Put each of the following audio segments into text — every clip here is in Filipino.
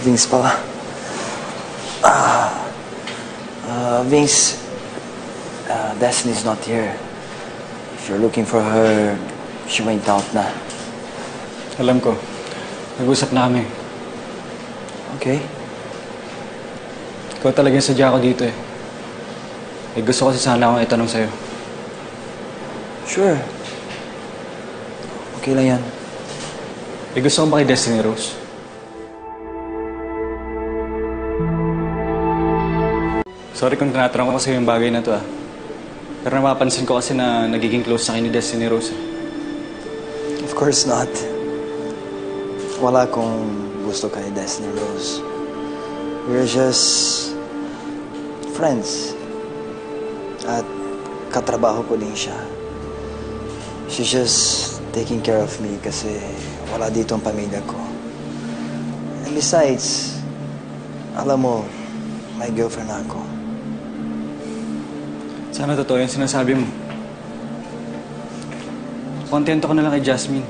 Vince pala. Vince, Destiny's not here. If you're looking for her, she went out na. Alam ko. Nag-usap na kami. Okay. Ikaw talagang sadya ko dito eh. Eh gusto ko sana akong itanong sa'yo. Sure. Okay lang yan. Eh gusto ko ba kay Destiny Rose? Sorry kung tinatanong ko kasi yung bagay na to ah. Pero napapansin ko kasi na nagiging close na kayo ni Destiny Rose. Of course not. Wala akong gusto kay Destiny Rose. We're just friends. At katrabaho ko din siya. She's just taking care of me kasi wala dito ang pamilya ko. And besides, alam mo, may girlfriend na ako. Sana totoo yung sinasabi mo. Kontento ko na lang kay Jasmine.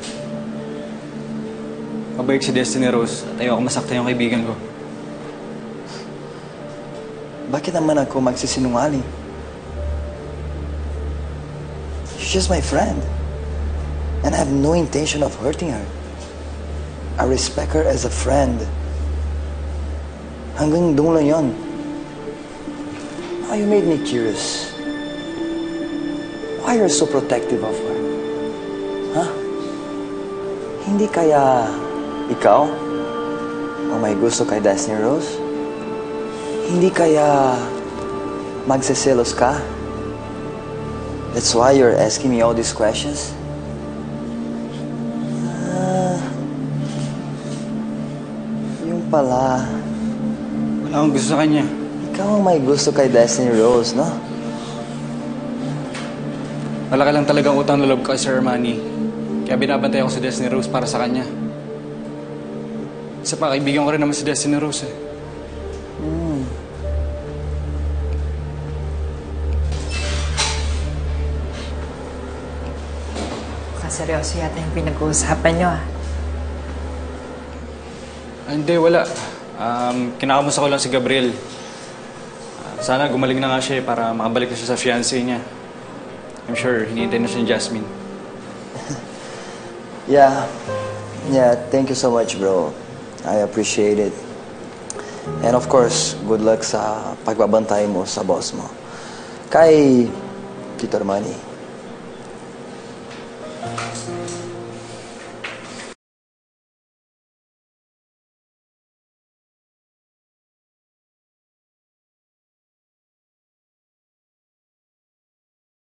Mabait si Destiny Rose at ayoko masaktan yung kaibigan ko. Bakit naman ako magsisinungaling? She's just my friend. And I have no intention of hurting her. I respect her as a friend. Hanggang doon lang yun. Now you made me curious. Why you're so protective of her? Huh? Hindi kaya ikaw o may gusto kay Destiny Rose? Hindi kaya magseselos ka? That's why you're asking me all these questions? Yung pala, Wala akong gusto sa kanya. ikaw ang may gusto kay Destiny Rose, no? Malaki lang talagang utang na loob ko kay Sir Armani. Kaya binabantay ako si Destiny Rose para sa kanya. Isa pa, kaibigan ko rin naman si Destiny Rose eh. Seryoso yata yung pinag-uusapan nyo ah. Hindi, wala. Kinakamusta ko lang si Gabriel. Sana gumaling na nga siya para makabalik na siya sa fiancé niya. I'm sure hinihintay na siya ni Jasmine. Yeah, thank you so much, bro. I appreciate it. And of course, good luck sa pagbabantay mo sa boss mo. Kay Tito Armani.